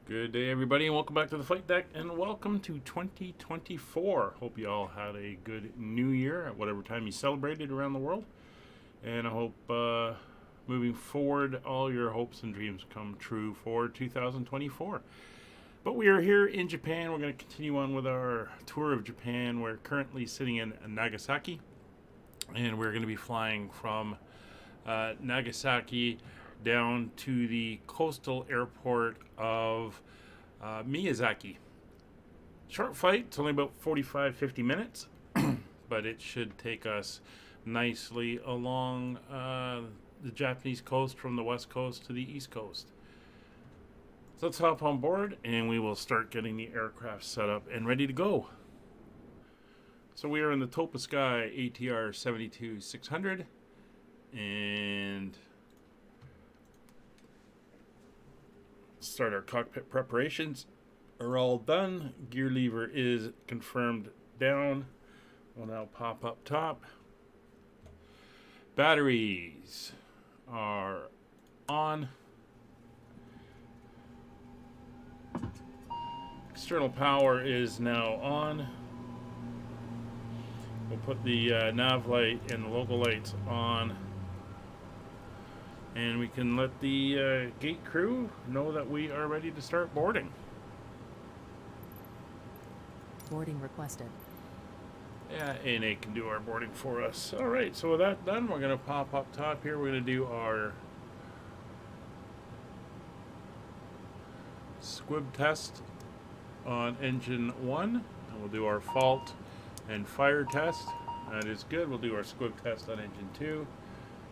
Good day, everybody, and welcome back to the flight deck, and welcome to 2024. Hope you all had a good new year at whatever time you celebrated around the world. And I hope moving forward, all your hopes and dreams come true for 2024. But we are here in Japan. We're going to continue on with our tour of Japan. We're currently sitting in Nagasaki, and we're going to be flying from Nagasaki down to the coastal airport of Miyazaki. Short flight, it's only about 45-50 minutes, but it should take us nicely along the Japanese coast from the west coast to the east coast. So let's hop on board and we will start getting the aircraft set up and ready to go. So we are in the Topa Sky ATR72-600, and start our cockpit preparations are all done. Gear lever is confirmed down. We'll now pop up top. Batteries are on. External power is now on. We'll put the nav light and the logo lights on, and we can let the gate crew know that we are ready to start boarding. Boarding requested. Yeah, ANA can do our boarding for us. All right, so with that done, we're going to pop up top here. We're going to do our squib test on engine 1, and we'll do our fault and fire test. That is good. We'll do our squib test on engine 2.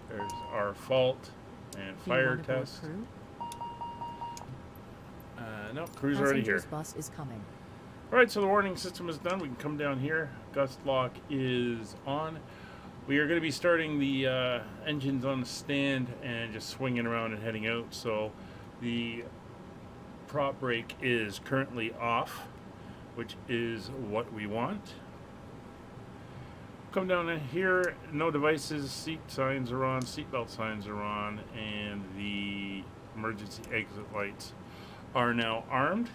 There's our fault and fire test. Crew? No, crew's already here. Bus is coming. Alright, so the warning system is done. We can come down here. Gust lock is on. We are going to be starting the engines on the stand and just swinging around and heading out. So the prop brake is currently off, which is what we want. Come down in here, no devices, seat signs are on, seatbelt signs are on, and the emergency exit lights are now armed.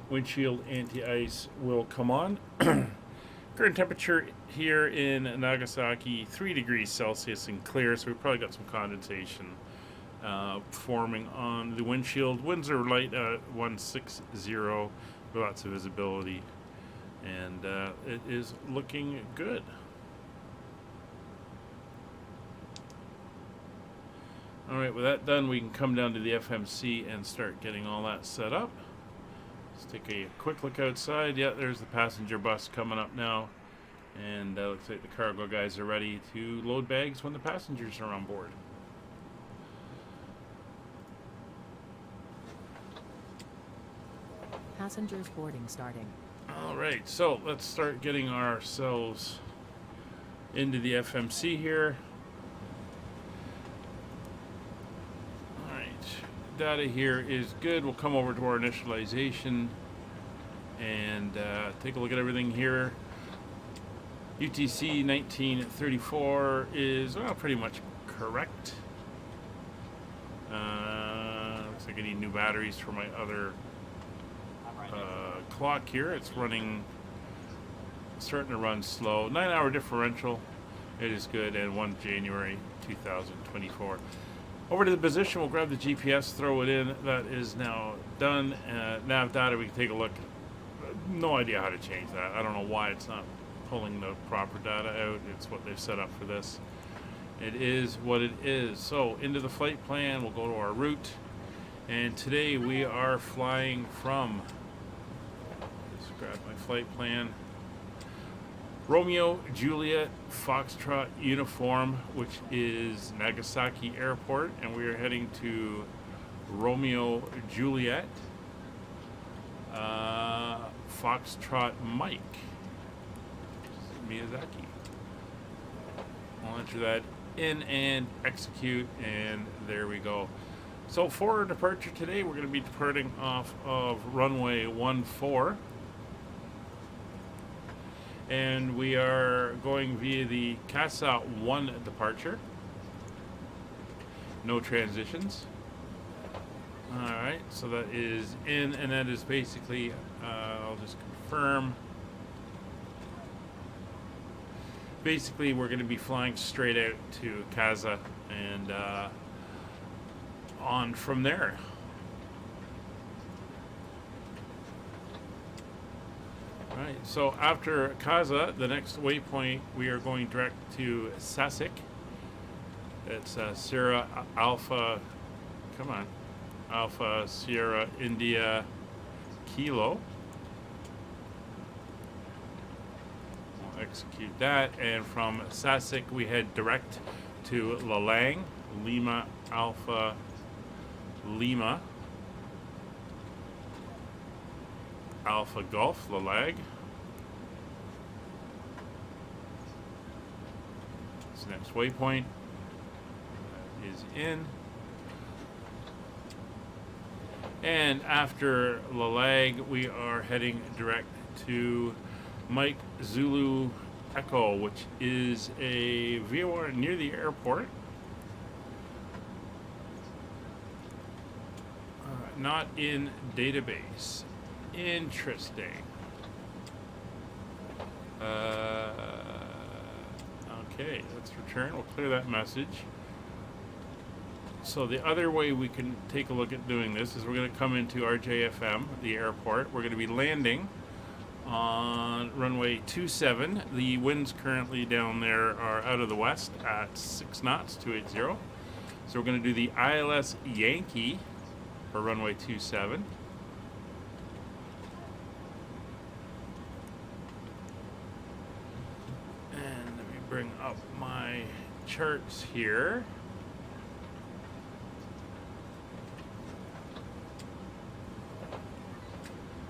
Windshield anti-ice will come on. Current temperature here in Nagasaki, 3 degrees Celsius and clear, so we've probably got some condensation forming on the windshield. Winds are light at 160, lots of visibility, and it is looking good. Alright, with that done, we can come down to the FMC and start getting all that set up. Let's take a quick look outside. Yeah, there's the passenger bus coming up now, and looks like the cargo guys are ready to load bags when the passengers are on board. Passengers boarding starting. Alright, so let's start getting ourselves into the FMC here. Alright, data here is good. We'll come over to our initialization and take a look at everything here. UTC 1934 is pretty much correct. Looks like I need new batteries for my other clock here. It's starting to run slow. 9-hour differential, it is good, and 1 January 2024. Over to the position, we'll grab the GPS, throw it in. That is now done. Nav data, we can take a look. No idea how to change that. I don't know why it's not pulling the proper data out. It's what they've set up for this. It is what it is. So into the flight plan, we'll go to our route, and today we are flying from, grab my flight plan, Romeo Juliet Foxtrot Uniform, which is Nagasaki Airport, and we are heading to Romeo Juliet Foxtrot Mike, Miyazaki. I'll enter that in and execute, and there we go. So for our departure today, we're going to be departing off of runway 14. And we are going via the Kasa 1 departure. No transitions. Alright, so that is in, and that is basically, I'll just confirm. Basically, we're going to be flying straight out to Kaza and on from there. Alright, so after Kaza, the next waypoint, we are going direct to Sasik. It's Sierra Alpha, come on, Alpha Sierra India Kilo. We'll execute that, and from Sasik we head direct to Lalang, Lima Alpha Lima Alpha Golf, Lalag. It's the next waypoint. Is in, and after Lalag we are heading direct to Mike Zulu Echo, which is a VOR near the airport, not in database. Interesting. Okay, let's return. We'll clear that message. So the other way we can take a look at doing this is we're going to come into RJFM, the airport. We're going to be landing on runway 27. The winds currently down there are out of the west at 6 knots, 280. So we're going to do the ILS Yankee for runway 27. And let me bring up my charts here.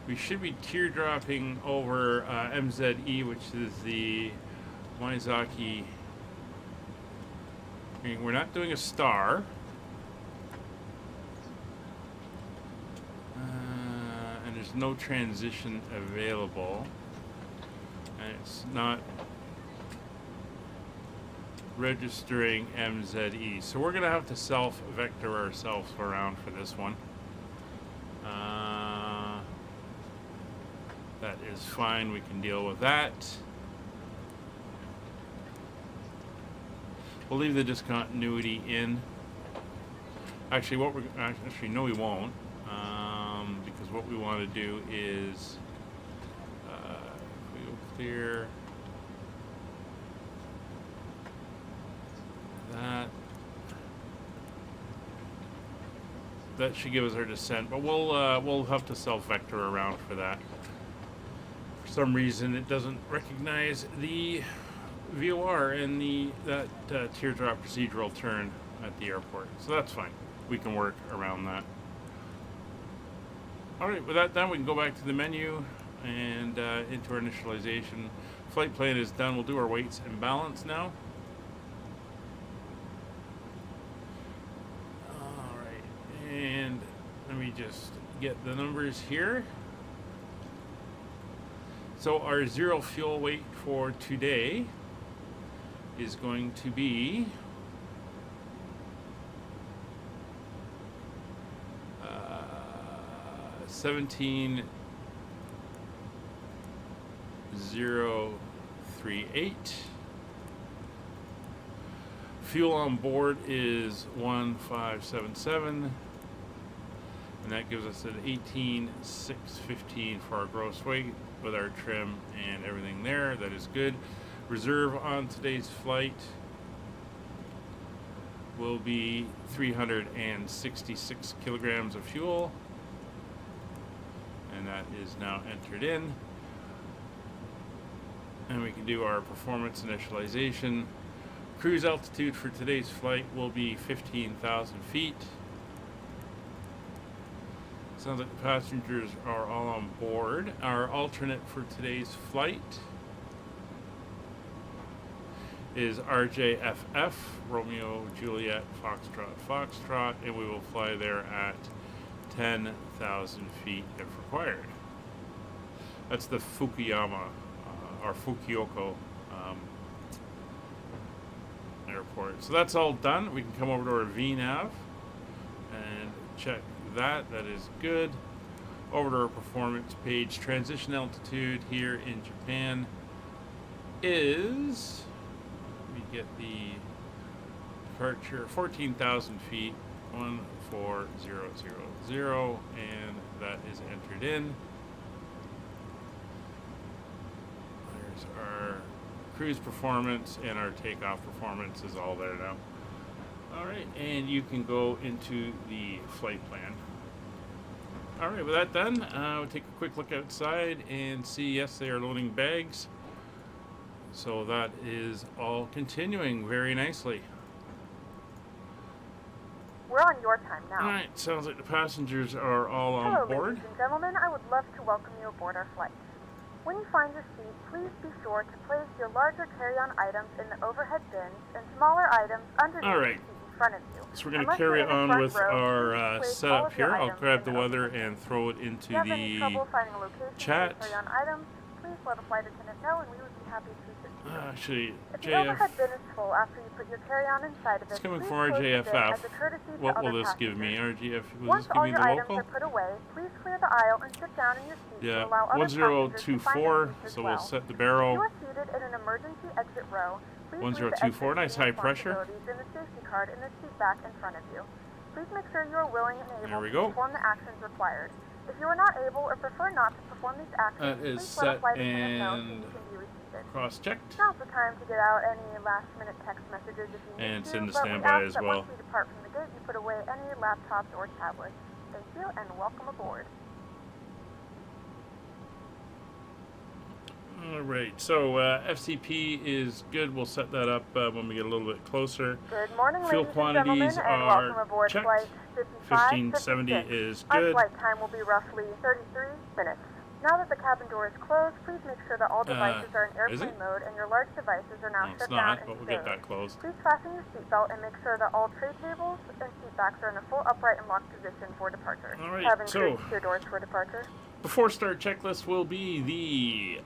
We should be teardropping over MZE, which is the Miyazaki. I mean, we're not doing a star. And there's no transition available. And it's not registering MZE. So we're going to have to self-vector ourselves around for this one. That is fine, we can deal with that. We'll leave the discontinuity in. Actually, no, we won't, because what we want to do is, if we go clear that. That should give us our descent, but we'll have to self-vector around for that. For some reason, it doesn't recognize the VOR and that teardrop procedural turn at the airport, so that's fine. We can work around that. All right, with that done, we can go back to the menu and into our initialization. Flight plan is done. We'll do our weights and balance now. All right, and let me just get the numbers here. So our zero fuel weight for today is going to be 17,038. Fuel on board is 1577. And that gives us an 18,615 for our gross weight with our trim and everything there. That is good. Reserve on today's flight will be 366 kilograms of fuel. And that is now entered in. And we can do our performance initialization. Cruise altitude for today's flight will be 15,000 feet. Sounds like the passengers are all on board. Our alternate for today's flight is RJFF, Romeo Juliet Foxtrot Foxtrot, and we will fly there at 10,000 feet if required. That's the Fukuyama or Fukuoka airport. airport. So that's all done. We can come over to our VNav and check that. That is good. Over to our performance page. Transition altitude here in Japan is, we get the departure 14,000 feet, 14000, and that is entered in. There's our cruise performance, and our takeoff performance is all there now. All right, and you can go into the flight plan. All right, with that done, we'll take a quick look outside and see, yes, they are loading bags. So that is all continuing very nicely. We're on your time now. All right, sounds like the passengers are all on Hello, board. ladies and gentlemen. I would love to welcome you aboard our flight. When you find your seat, please be sure to place your larger carry-on items in the overhead bins and smaller items underneath All right. the seat in front of you. So we're going to Unless carry you're in the on front with row, our please place all setup of your here. I'll items grab in the the weather overhead and throw it If into you have any the trouble finding a location chat. for your carry-on items, please let a flight attendant know and we would be happy to assist you. actually, If the JF. overhead bin is full after you put your carry-on inside of it, It's coming please from close the bin RJFF. as a courtesy to What will other this give me? passengers. RJF. Will Once this give all me your the items local? are put away, please clear the aisle and sit down in your seat Yeah, to allow other passengers to find 1024. their seats as So well. we'll set the If barrel. you are seated in an emergency exit row, please 1024, nice high pressure. in the safety card in the seat back in front of you. Please make sure you are willing and There able we to go. perform the actions required. If you are not able or prefer not to perform these actions, That is please let a set flight attendant know so and you can be reseated. cross-checked. Now's the time to get out any last-minute text messages if you need And to, send to but we standby ask as that well. once we depart from the gate, you put away any laptops or tablets. Thank you, and welcome aboard. All right, so FCP is good. We'll set that up when we get a little bit closer. Good morning, Fuel ladies and gentlemen, quantities and are welcome aboard checked. flight 1570 5556. is Our good. flight time will be roughly 33 minutes. Now that the cabin door is closed, please make sure that all devices are in is airplane it? mode and your large devices are now No, it's shut down not, and but we'll get stowed. that closed. Please fasten your seatbelt and make sure that all tray tables and seat backs are in a full upright and locked position for departure. All right, Cabin so- crew, secure doors for departure. Before start checklist will be the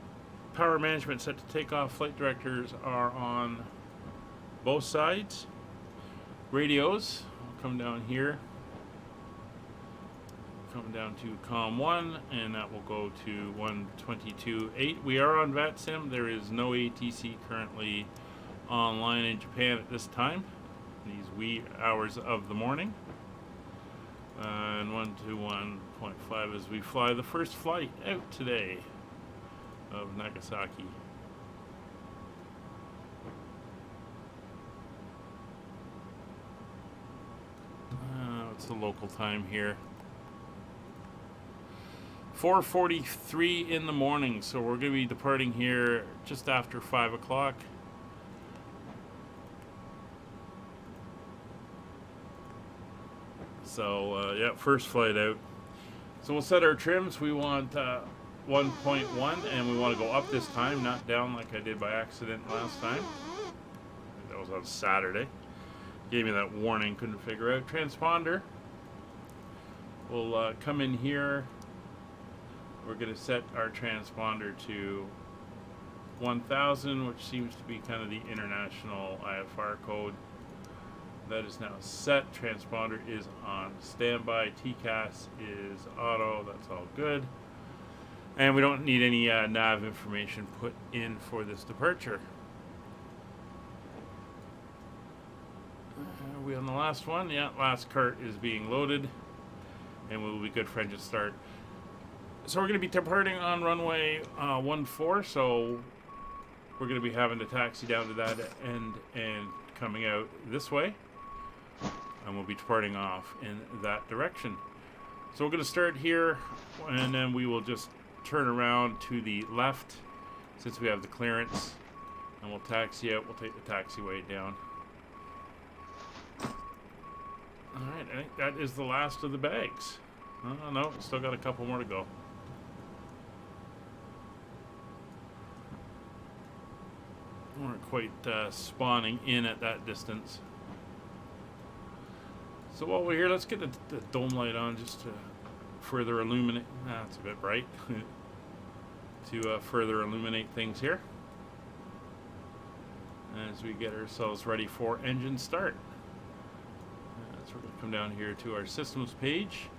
power management set to take off. Flight directors are on both sides. Radios will come down here. Come down to COM 1, and that will go to 122.8. We are on VATSIM. There is no ATC currently online in Japan at this time, these wee hours of the morning. And 121.5 as we fly the first flight out today of Nagasaki. What's the local time here? 4:43 in the morning, so we're going to be departing here just after 5 o'clock. So, yeah, first flight out. So we'll set our trims. We want 1.1, and we want to go up this time, not down like I did by accident last time. That was on Saturday. Gave me that warning, couldn't figure out. Transponder. We'll come in here. We're going to set our transponder to 1000, which seems to be kind of the international IFR code. That is now set. Transponder is on standby. TCAS is auto. That's all good. And we don't need any nav information put in for this departure. Are we on the last one? Yeah, last cart is being loaded. And we will be good for engine start. So we're going to be departing on runway 14, so we're going to be having to taxi down to that end and coming out this way. And we'll be departing off in that direction. So we're going to start here, and then we will just turn around to the left since we have the clearance. And we'll taxi out. We'll take the taxiway down. Alright, I think that is the last of the bags. Oh, no, still got a couple more to go. We weren't quite spawning in at that distance. So while we're here, let's get the dome light on just to further illuminate. That's a bit bright. To further illuminate things here. as we get ourselves ready for engine start. So we're going to come down here to our systems page,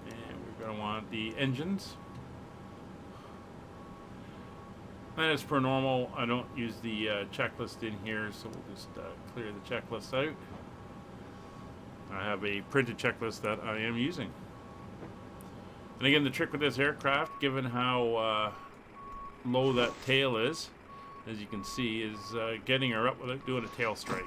and we're going to want the engines. And as per normal, I don't use the checklist in here, so we'll just clear the checklist out. I have a printed checklist that I am using. And again, the trick with this aircraft, given how low that tail is, as you can see, is getting her up without doing a tail strike.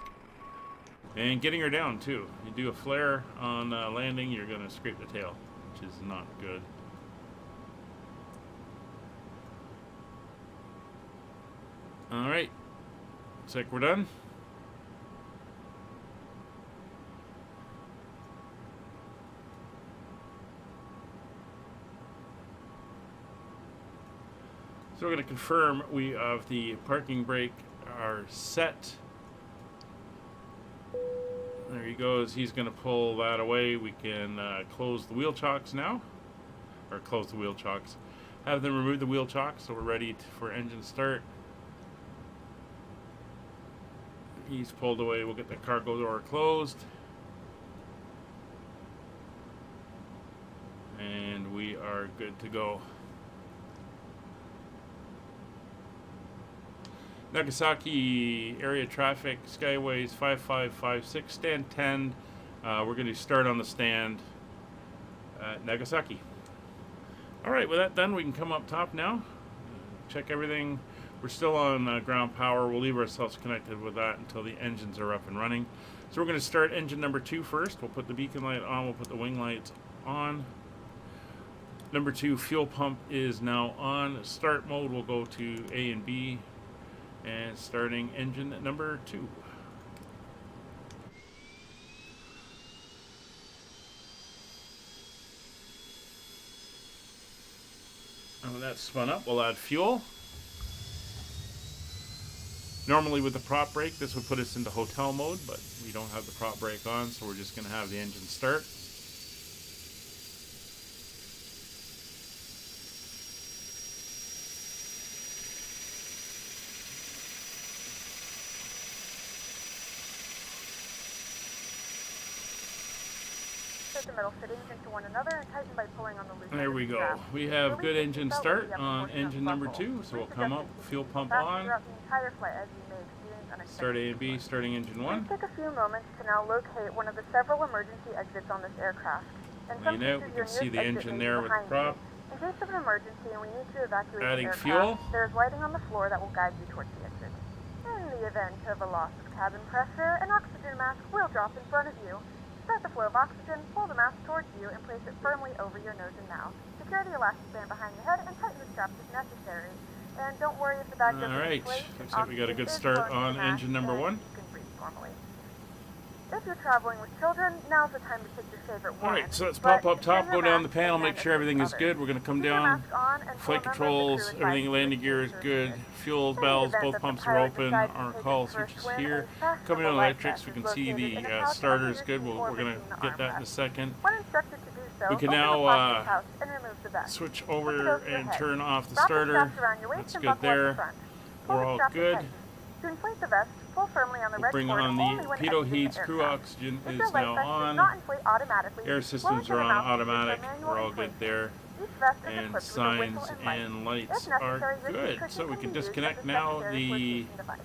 And getting her down too. You do a flare on landing, you're going to scrape the tail, which is not good. Alright, looks like we're done. So we're going to confirm we have the parking brake are set. There he goes. He's going to pull that away. We can close the wheel chocks now. Or close the wheel chocks. Have them remove the wheel chocks so we're ready for engine start. He's pulled away. We'll get the cargo door closed. And we are good to go. Nagasaki area traffic, Skyways 5556, stand 10. We're going to start on the stand at Nagasaki. Alright, with that done, we can come up top now. Check everything. We're still on ground power. We'll leave ourselves connected with that until the engines are up and running. So we're going to start engine number 2 first. We'll put the beacon light on. We'll put the wing lights on. Number 2 fuel pump is now on. Start mode, we'll go to A and B. And starting engine number 2. And when that's spun up, we'll add fuel. Normally with the prop brake, this would put us into hotel mode, but we don't have the prop brake on, so we're just going to have the engine start. The metal fittings into one another and tighten by pulling on the loose. There we go. We have good engine start on engine number 2, so we'll come up, fuel pump on. Start A and B, starting engine 1. Please take a few moments to now locate one of the several emergency exits on this aircraft. You know, we can see the engine there with the prop. In case of an emergency and we need to evacuate Adding the aircraft, fuel. there is lighting on the floor that will guide you towards the exit. In the event of a loss of cabin pressure, an oxygen mask will drop in front of you. Start the flow of oxygen, pull the mask towards you, and place it firmly over your nose and mouth. Secure the elastic band behind your head and tighten the straps if necessary. And don't worry if the bag doesn't inflate. Looks like we got a good start on engine number 1. You can breathe normally. If you're traveling with children, now's the time to pick your favorite wine. Alright, so let's pop up top, go down the panel, make sure everything is good. We're going to come down. Flight controls, everything, landing gear is good. Fuel bells, both pumps are open. Our call switch is here. Coming on electrics, we can see the starter is good. We're going to get that in a second. We can now switch over and turn off the starter. That's good there. We're all good. To inflate the vest, pull firmly on the red Bring cord on only the when pitot exiting heats. the Crew aircraft. oxygen If is your light now vest does on. not inflate automatically, Air systems are on automatic. We're all good there. Each vest is And equipped with a signs whistle and light. and lights If necessary, are your good. secret So we can can be used disconnect as a now secondary the flotation device.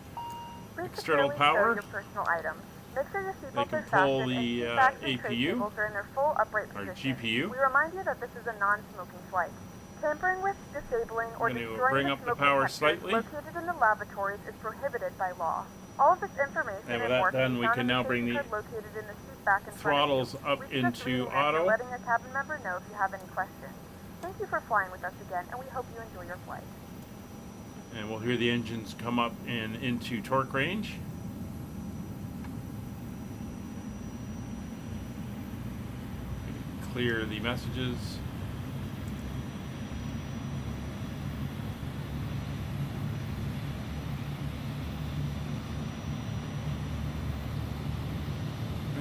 Please external securely power. stow your personal items. Make sure your seatbelts can are pull fastened and the, seat backs and tray APU, tables are in their full upright or position. GPU. We remind you that this is a non-smoking flight. Tampering with, disabling, or I'm gonna destroying bring the up the smoking power detectors slightly. located in the lavatories is prohibited by law. All of this information And with and more that done, can be we found can in now the bring safety the code located in the seat back in front of you. throttles up We suggest into reading this auto. and letting a cabin member know if you have any questions. Thank you for flying with us again, and we hope you enjoy your flight. And we'll hear the engines come up and into torque range. Clear the messages.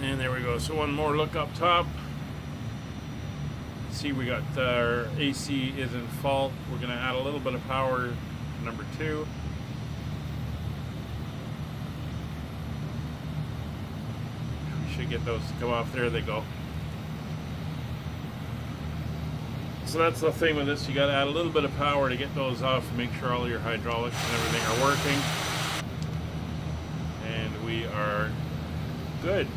And there we go. So one more look up top. See, we got our AC is in fault. We're going to add a little bit of power to number 2. should get those to come off. There they go. So that's the thing with this. You got to add a little bit of power to get those off and make sure all your hydraulics and everything are working. And we are good.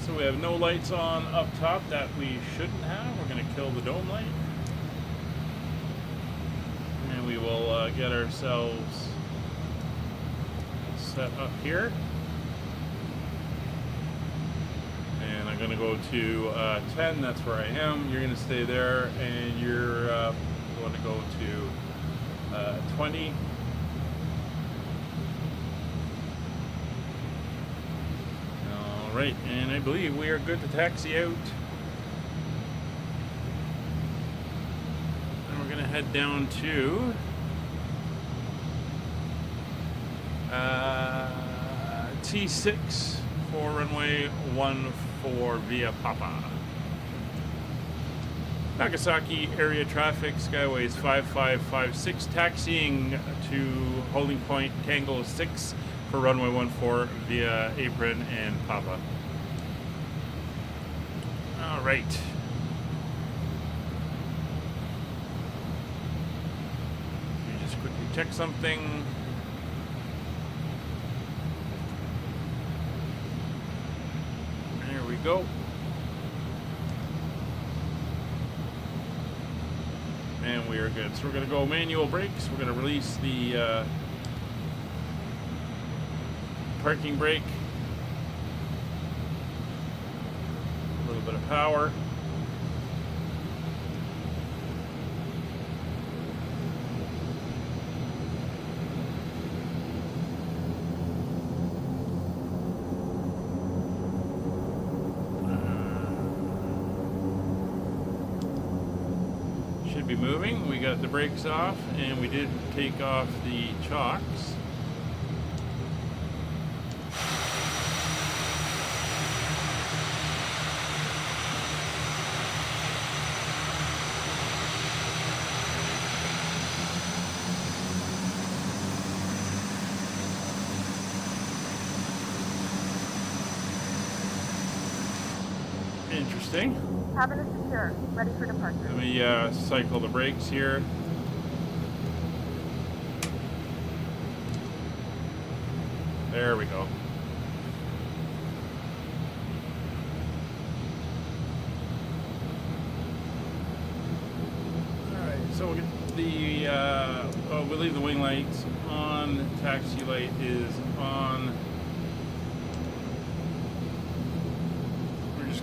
So we have no lights on up top that we shouldn't have. We're going to kill the dome light. And we will get ourselves set up here. And I'm going to go to 10, that's where I am. You're going to stay there, and you're going to go to 20. All right, and I believe we are good to taxi out. And we're going to head down to T6 for runway 14 via Papa. Nagasaki area traffic, Skyways 5556, taxiing to holding point Tango 6 for runway 14 via Apron and Papa. All right. Let me just quickly check something. There we go. And we are good. So we're going to go manual brakes. We're going to release the parking brake. A little bit of power. Should be moving. We got the brakes off, and we did take off the chocks. Interesting. Cabin is secure. Ready for departure. Let me cycle the brakes here. There we go. Alright, so we'll get the we'll leave the wing lights on. Taxi light is on.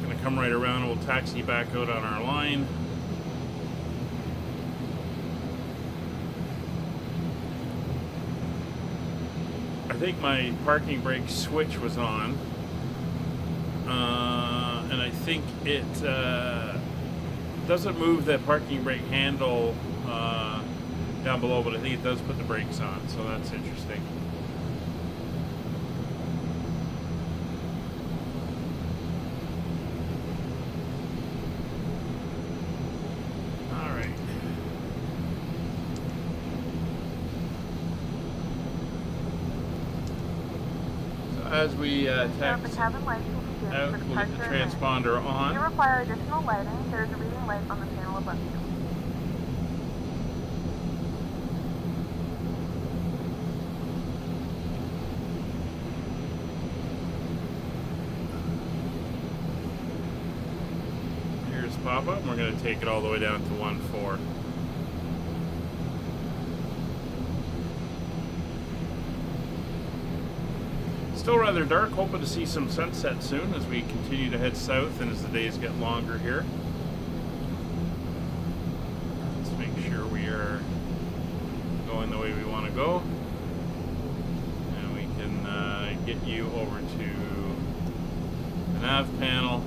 Going to come right around and we'll taxi back out on our line. I think my parking brake switch was on, and I think it doesn't move the parking brake handle down below, but I think it does put the brakes on, so that's interesting. As we taxi out, we'll get the transponder on. If you require additional lighting, there is a reading light on the panel above you. Here's Papa, and we're going to take it all the way down to 1-4. Still rather dark, hoping to see some sunset soon as we continue to head south and as the days get longer here. Let's make sure we are going the way we want to go. And we can get you over to the nav panel.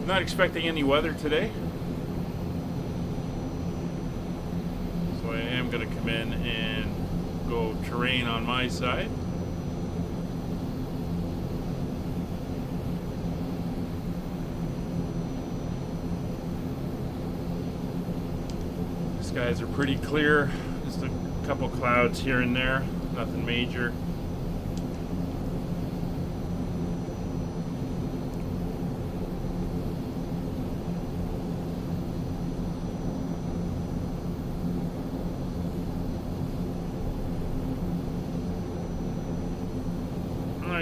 Not expecting any weather today. So I am going to come in and go terrain on my side. The skies are pretty clear, just a couple clouds here and there, nothing major.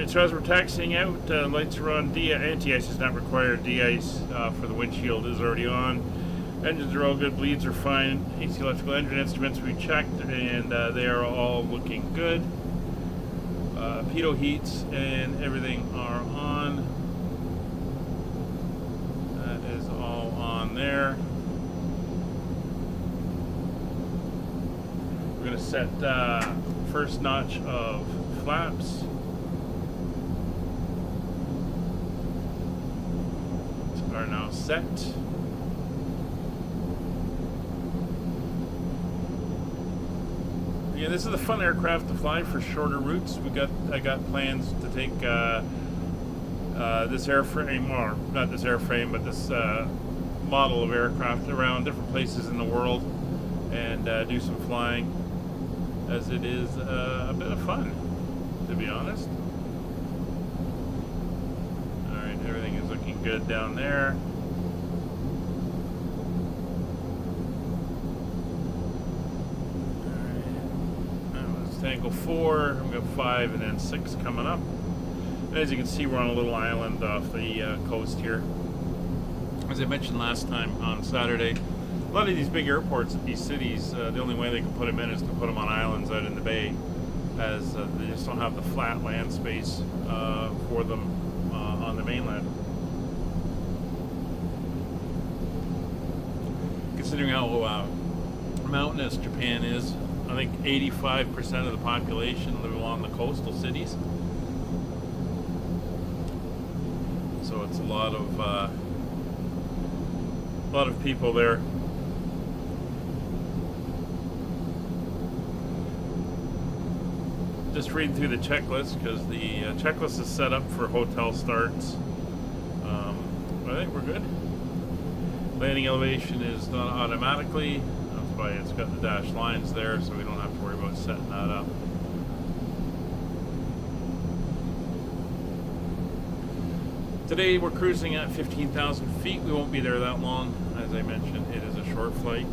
Alright, so as we're taxiing out, lights are on. Anti-ice is not required. De-ice for the windshield is already on. Engines are all good. Bleeds are fine. AC electrical engine instruments we checked, and they are all looking good. Pitot heats and everything are on. That is all on there. We're going to set first notch of flaps. Are now set. Yeah, this is a fun aircraft to fly for shorter routes. I got plans to take this airframe, or not this airframe, but this model of aircraft around different places in the world and do some flying, as it is a bit of fun, to be honest. Alright, everything is looking good down there. Tangle 4, we've got 5 and then 6 coming up. And as you can see, we're on a little island off the coast here. As I mentioned last time on Saturday, a lot of these big airports, these cities, the only way they can put them in is to put them on islands out in the bay, as they just don't have the flat land space for them on the mainland. Considering how mountainous Japan is, I think 85% of the population live along the coastal cities. So it's a lot of people there. Just reading through the checklist, because the checklist is set up for hotel starts. I think we're good. Landing elevation is done automatically. That's why it's got the dashed lines there, so we don't have to worry about setting that up. Today we're cruising at 15,000 feet. We won't be there that long. As I mentioned, it is a short flight.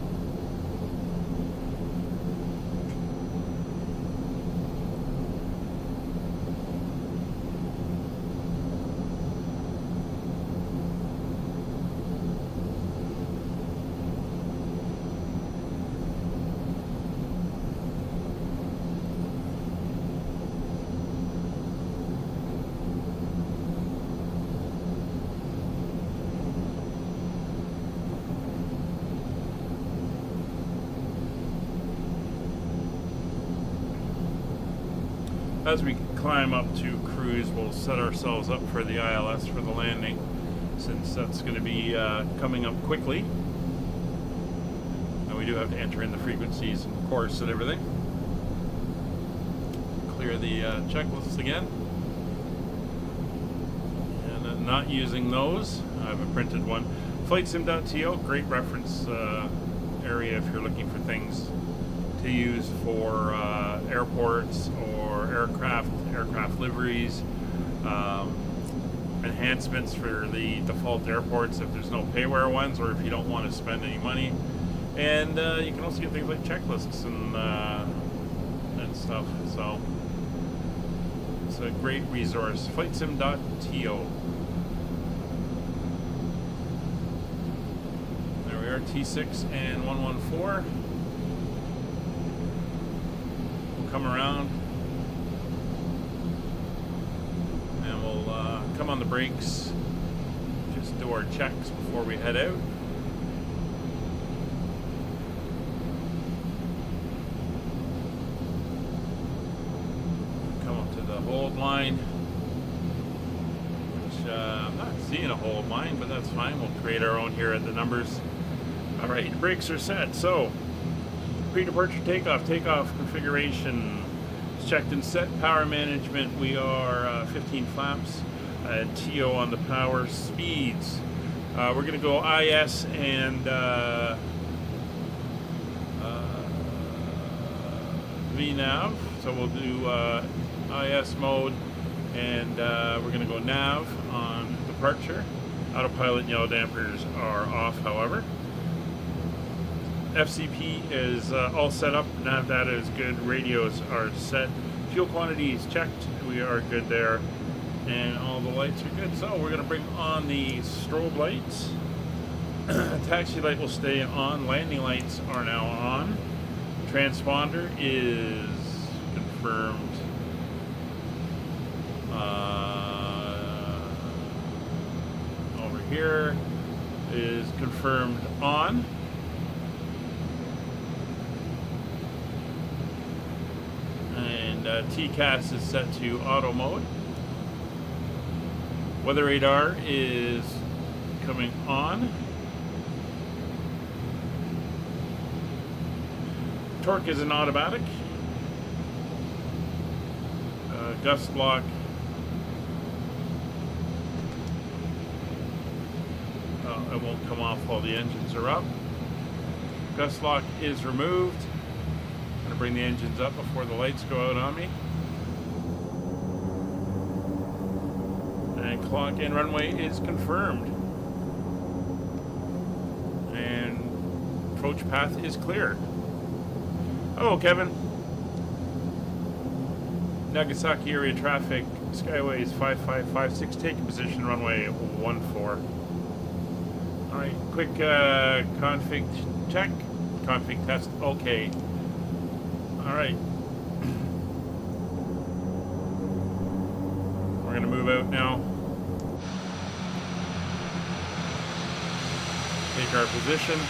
As we climb up to cruise, we'll set ourselves up for the ILS for the landing, since that's going to be coming up quickly. And we do have to enter in the frequencies and course and everything. Clear the checklists again. And not using those. I have a printed one. Flightsim.to, great reference area if you're looking for things to use for airports or aircraft liveries, enhancements for the default airports if there's no payware ones, or if you don't want to spend any money. And you can also get things like checklists and stuff. So it's a great resource. Flightsim.to. There we are, T6 and 114. Come around and we'll come on the brakes, just do our checks before we head out. Come up to the hold line, which I'm not seeing a hold line, but that's fine. We'll create our own here at the numbers. All right, brakes are set. So pre-departure takeoff configuration is checked and set. Power management, we are 15 flaps. TO on the power. Speeds, we're going to go IS and VNAV. So we'll do IS mode, and we're going to go nav on departure. Autopilot and yellow dampers are off, however. FCP is all set up. Nav data is good. Radios are set. Fuel quantity is checked. We are good there. And all the lights are good. So we're going to bring on the strobe lights. Taxi light will stay on. Landing lights are now on. Transponder is confirmed. Over here is confirmed on. And TCAS is set to auto mode. Weather radar is coming on. Torque is an automatic. Gust block. It won't come off while the engines are up. Gust lock is removed. I'm going to bring the engines up before the lights go out on me. And clock and runway is confirmed. And approach path is clear. Oh, Kevin. Nagasaki area traffic, Skyways 5556, taking position runway 14. Alright, quick config check. Config test, okay. Alright. We're going to move out now. Take our position.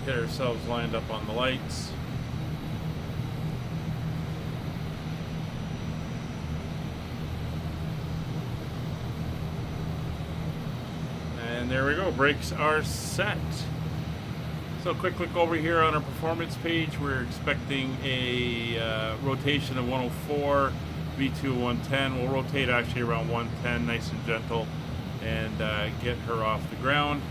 Get ourselves lined up on the lights. And there we go, brakes are set. So quick look over here on our performance page. We're expecting a rotation of 104, V2 110. We'll rotate actually around 110, nice and gentle, and get her off the ground.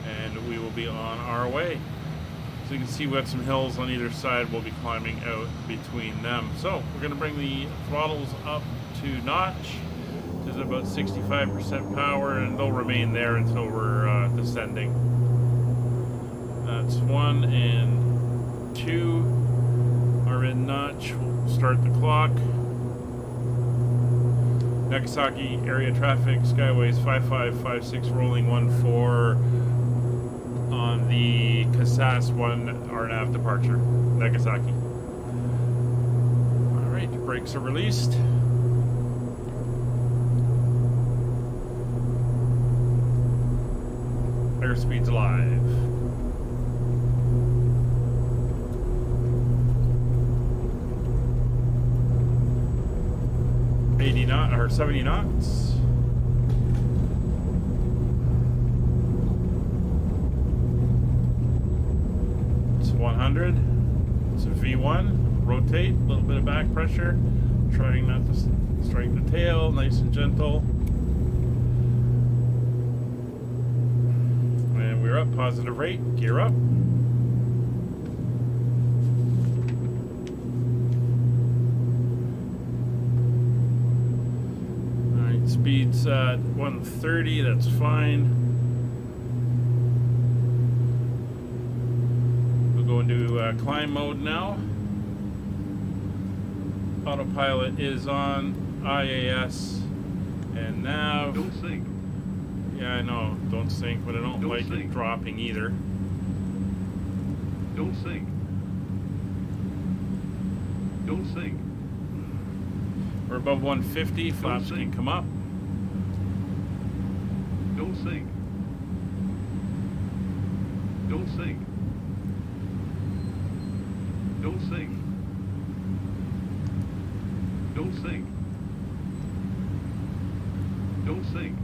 And we will be on our way. So you can see we have some hills on either side. We'll be climbing out between them. So we're going to bring the throttles up to notch. There's about 65% power, and they'll remain there until we're descending. That's 1 and 2 are in notch. We'll start the clock. Nagasaki area traffic, Skyways 5556, rolling 14 on the Kasas 1 RNAV departure, Nagasaki. Alright, brakes are released. Airspeed's live. Or 70 knots. It's 100. It's a V1. Rotate. A little bit of back pressure. Trying not to strike the tail. Nice and gentle. And we're up. Positive rate. Gear up. Speed's at 130, that's fine. We'll go into climb mode now. Autopilot is on, IAS, and nav. Don't sink. Yeah, I know, don't sink, but I don't like it dropping either. Don't sink. Don't sink. We're above 150, flaps can come up. Don't sink. Don't sink. Don't sink. Don't sink. Don't sink.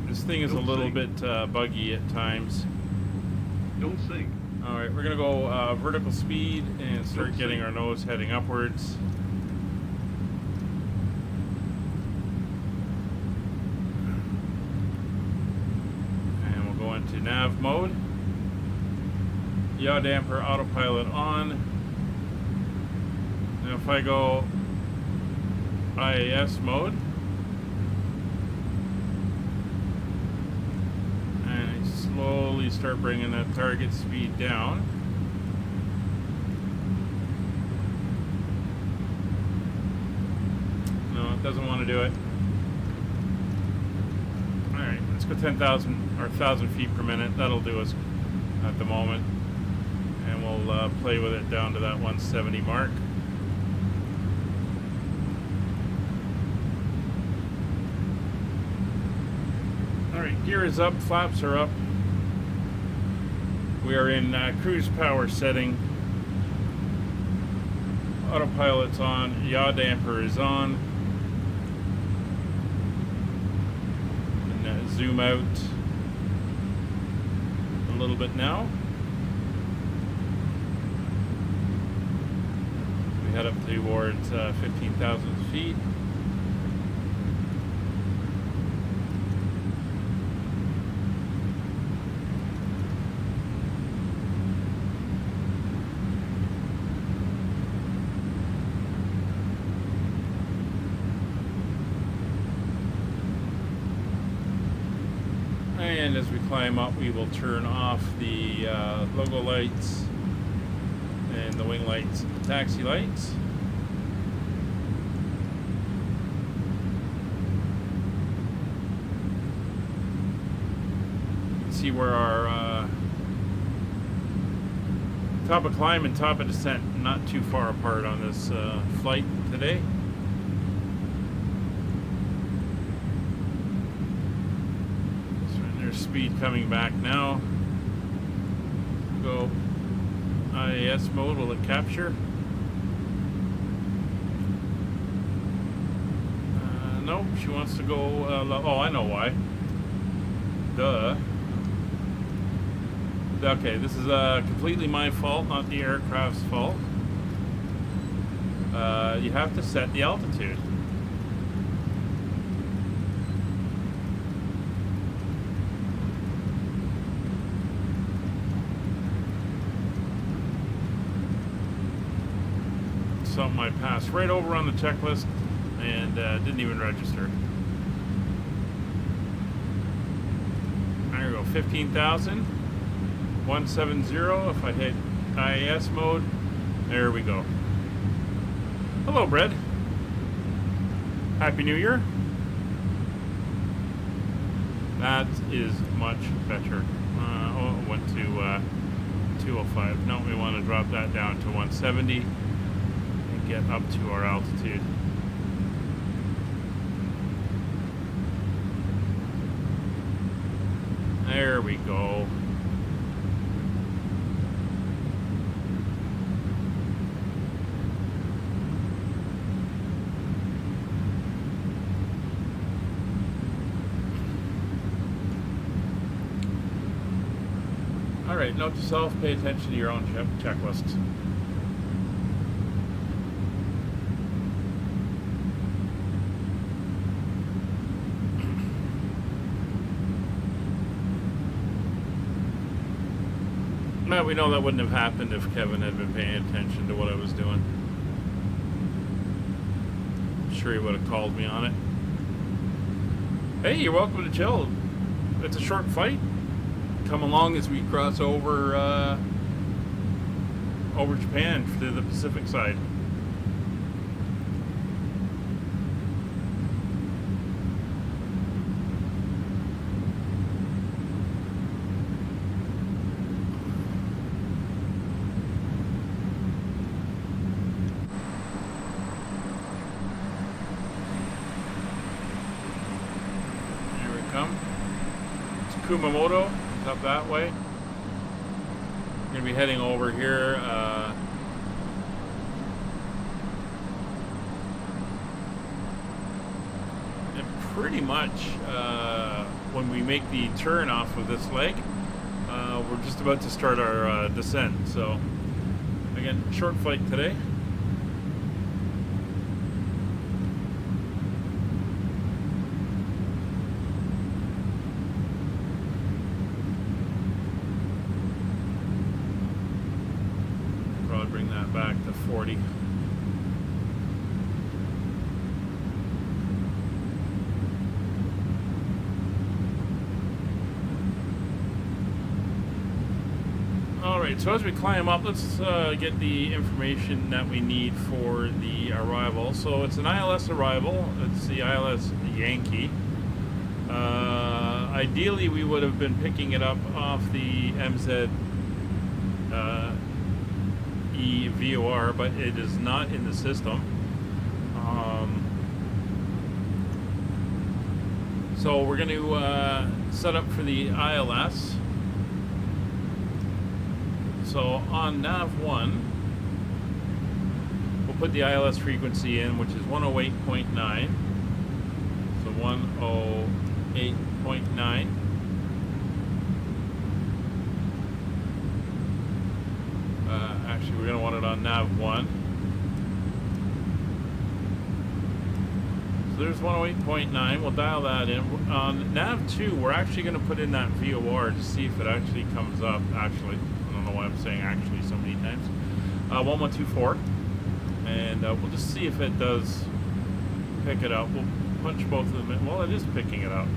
This thing is a little bit buggy at times. Don't sink. Alright, we're going to go vertical speed and start getting our nose heading upwards. to nav mode. Yaw damper autopilot on. Now if I go IAS mode and I slowly start bringing that target speed down. No, it doesn't want to do it. Alright, let's go 10,000 or 1,000 feet per minute. That'll do us at the moment. And we'll play with it down to that 170 mark. Alright, gear is up, flaps are up. We are in cruise power setting. Autopilot's on, yaw damper is on. And zoom out a little bit now. We head up towards 15,000 feet. And as we climb up, we will turn off the logo lights and the wing lights and the taxi lights. You can see where our top of climb and top of descent not too far apart on this flight today. Speed coming back now. Go IAS mode. Will it capture? No, she wants to go. Oh, I know why. Duh. Okay, this is completely my fault, not the aircraft's fault. You have to set the altitude. Something I passed right over on the checklist and didn't even register. There we go, 15,000, 170. If I hit IAS mode, there we go. Hello, Brad. Happy New Year. That is much better. Oh, it went to 205. No, we want to drop that down to 170. Get up to our altitude. There we go. All right, note to self, pay attention to your own checklists. Well, we know that wouldn't have happened if Kevin had been paying attention to what I was doing. I'm sure he would have called me on it. Hey, you're welcome to chill. It's a short flight. Come along as we cross over over Japan to the Pacific side. Kumamoto, up that way. We're going to be heading over here. And pretty much when we make the turn off of this leg, we're just about to start our descent. So, again, short flight today. Alright, so as we climb up, let's get the information that we need for the arrival. So it's an ILS arrival. It's the ILS Yankee. Ideally, we would have been picking it up off the MZ VOR, but it is not in the system. So we're going to set up for the ILS. So on nav 1, we'll put the ILS frequency in, which is 108.9. So 108.9. Actually, we're going to want it on nav 1. So there's 108.9. We'll dial that in. On nav 2, we're actually going to put in that VOR to see if it actually comes up. Actually, I don't know why I'm saying actually so many times. 1124. And we'll just see if it does pick it up. We'll punch both of them in. Well, it is picking it up.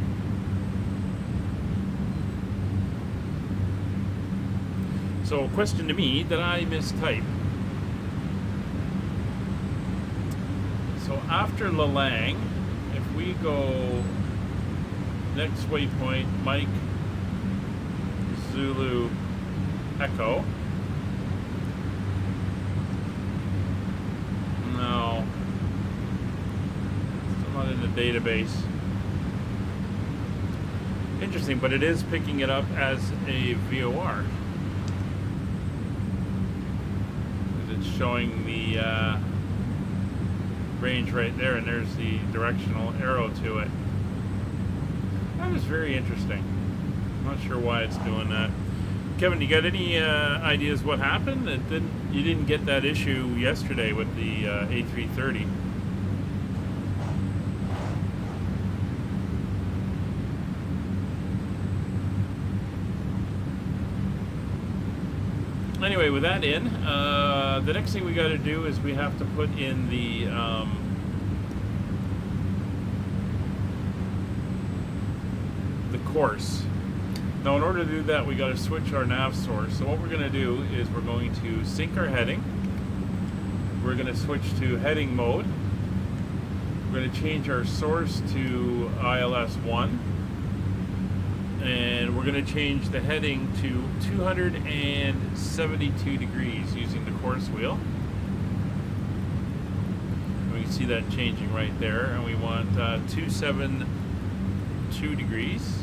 So, question to me, did I mistype? So after Lalang, if we go next waypoint, Mike Zulu Echo. No. Still not in the database. Interesting, but it is picking it up as a VOR. It's showing the range right there, and there's the directional arrow to it. That is very interesting. Not sure why it's doing that. Kevin, you got any ideas what happened? You didn't get that issue yesterday with the A330. Anyway, with that in, the next thing we got to do is we have to put in the course. Now, in order to do that, we got to switch our nav source. So what we're going to do is we're going to sync our heading. We're going to switch to heading mode. We're going to change our source to ILS 1. And we're going to change the heading to 272 degrees using the course wheel. We can see that changing right there. And we want 272 degrees.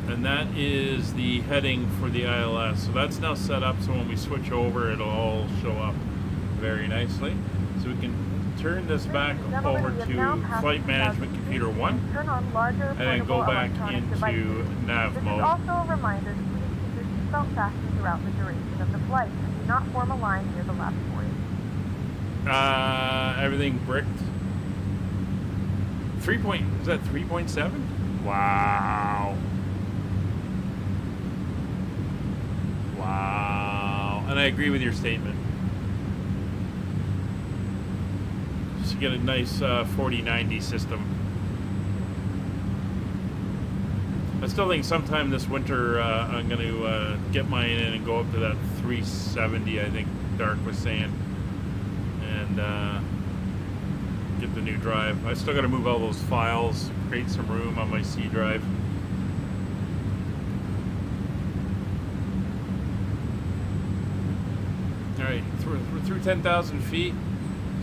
And that is the heading for the ILS. So that's now set up so when we switch over, it'll all show up very nicely. So we can turn this back over to Flight Management Computer 1 and then go back into nav This mode. is also a reminder to please keep your seatbelt fastened throughout the duration of the flight and do not form a line near the left buoy. Everything bricked. Is that 3.7? Wow. Wow. And I agree with your statement. Just to get a nice 4090 system. I still think sometime this winter I'm going to get mine in and go up to that 370, I think Dark was saying. And get the new drive. I still got to move all those files, create some room on my C drive. Alright, we're through 10,000 feet,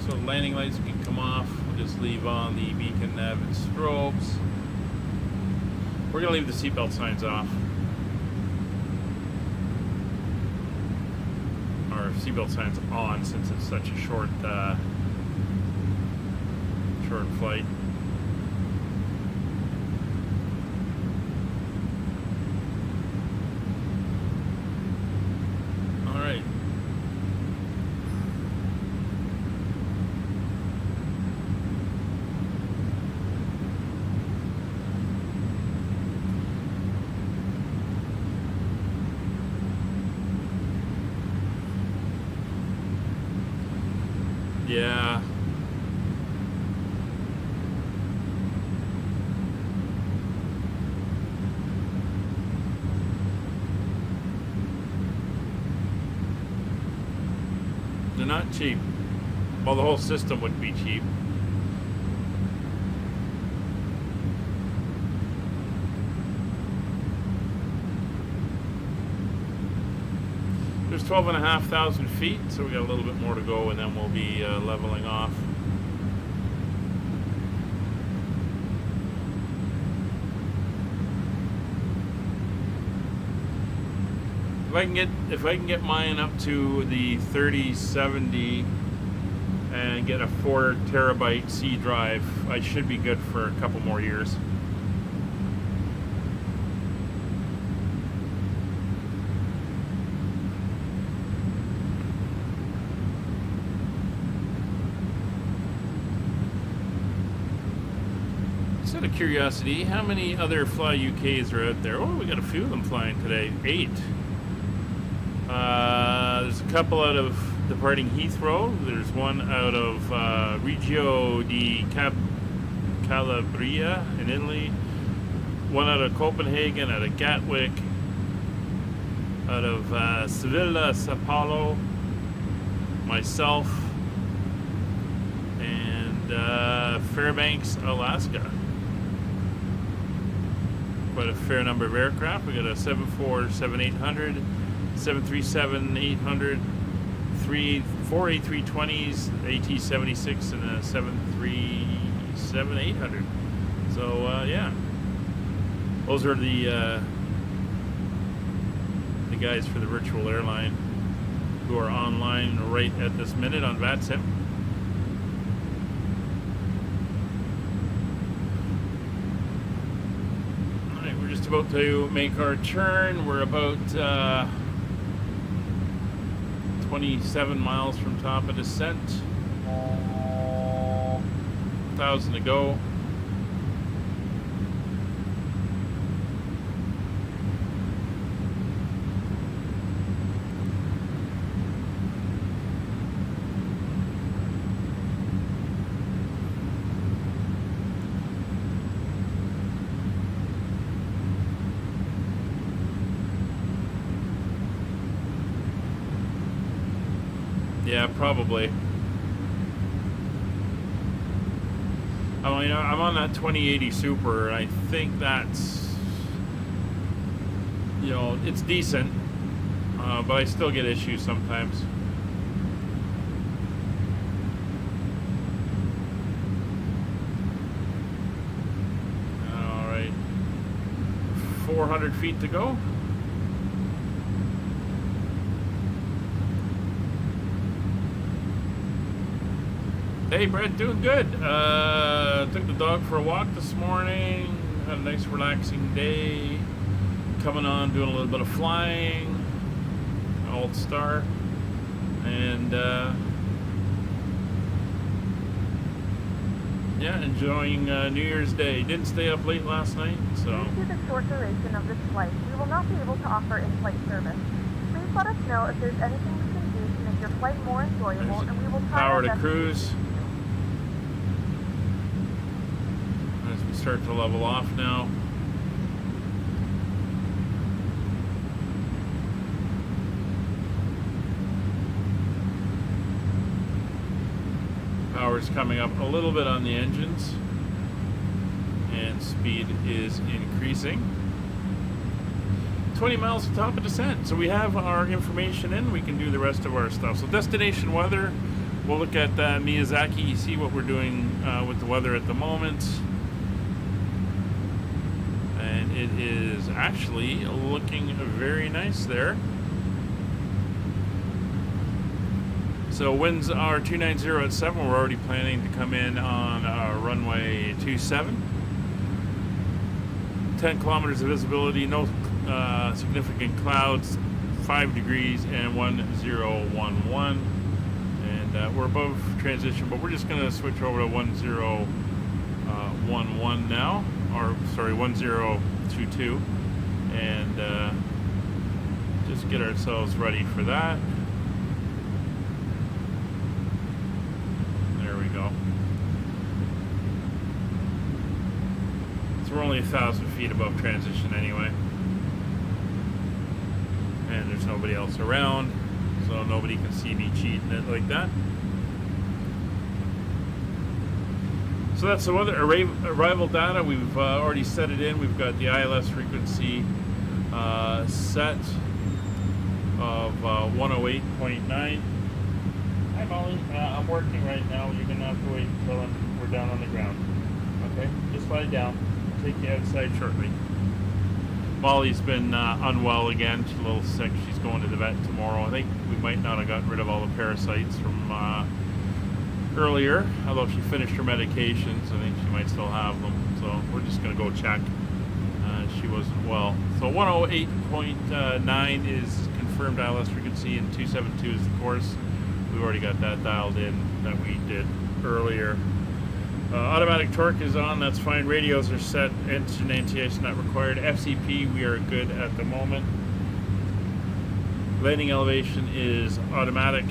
so landing lights can come off. We'll just leave on the beacon, nav, and strobes. We're going to leave the seatbelt signs off. Or seatbelt signs on since it's such a short flight. Alright. Yeah. They're not cheap. Well, the whole system would be cheap. There's 12,500 feet, so we got a little bit more to go, and then we'll be leveling off. If I can get mine up to the 3070 and get a 4 terabyte C drive, I should be good for a couple more years. Just out of curiosity, how many other Fly UKs are out there? Oh, we got a few of them flying today. 8. There's a couple out of departing Heathrow. There's one out of Reggio di Calabria in Italy. One out of Copenhagen, out of Gatwick, out of Sevilla, Sao Paulo, myself, and Fairbanks, Alaska. Quite a fair number of aircraft. We got a 747-800. 737-800, 4 A320s, AT76, and a 737-800. So yeah, those are the guys for the virtual airline who are online right at this minute on VATSIM. All right, we're just about to make our turn. We're about 27 miles from top of descent. 1,000 to go. Yeah, probably. I mean, I'm on that 2080 Super, and I think that's, you know, it's decent, but I still get issues sometimes. All right, 400 feet to go. Hey Brett, doing good. Took the dog for a walk this morning. Had a nice relaxing day. Coming on, doing a little bit of flying. Old Star. And yeah, enjoying New Year's Day. Didn't stay up late last night, so. Due to the short duration of this flight, we will not be able to offer in-flight service. Please let us know if there's anything we can do to make your flight more enjoyable, and we will try Power our to best cruise. As we start to level off now. Power's coming up a little bit on the engines, and speed is increasing. 20 miles to top of descent. So we have our information in. We can do the rest of our stuff. So destination weather. We'll look at Miyazaki, see what we're doing with the weather at the moment. And it is actually looking very nice there. So winds are 290 at 7. We're already planning to come in on runway 27. 10 kilometers of visibility, no significant clouds, 5 degrees and 1011. And we're above transition, but we're just going to switch over to 1011 now, or sorry, 1022, and just get ourselves ready for that. There we go. So we're only 1,000 feet above transition anyway. And there's nobody else around, so nobody can see me cheating it like that. So that's the weather arrival data. We've already set it in. We've got the ILS frequency set of 108.9. Hi Molly, I'm working right now. You're gonna have to wait until we're down on the ground. Okay, just lie down. I'll take you outside shortly. Molly's been unwell again. She's a little sick. She's going to the vet tomorrow. I think we might not have gotten rid of all the parasites from earlier, although she finished her medications. I think she might still have them. So we're just going to go check. She wasn't well. So 108.9 is confirmed ILS frequency, and 272 is the course. We've already got that dialed in that we did earlier. Automatic torque is on, that's fine. Radios are set, engine anti-ice not required. FCP, we are good at the moment. Landing elevation is automatic.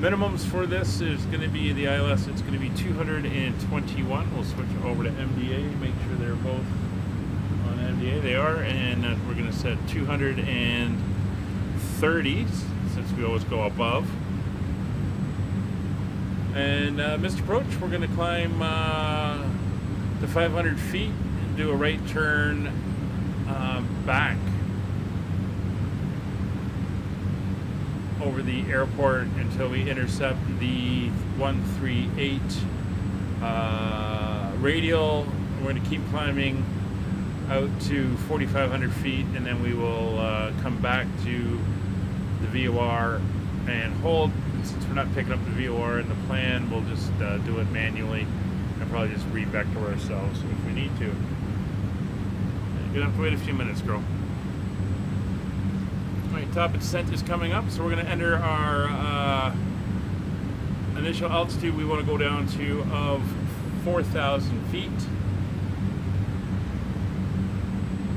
Minimums for this is going to be the ILS, it's going to be 221. We'll switch over to MDA, make sure they're both on MDA. They are, and we're going to set 230 since we always go above. And missed approach, we're going to climb to 500 feet and do a right turn back over the airport until we intercept the 138 radial. We're going to keep climbing out to 4,500 feet, and then we will come back to the VOR and hold. Since we're not picking up the VOR in the plan, we'll just do it manually and probably just re-vector ourselves if we need to. You're gonna have to wait a few minutes, girl. Alright, top of descent is coming up, so we're gonna enter our initial altitude. We want to go down to of 4,000 feet.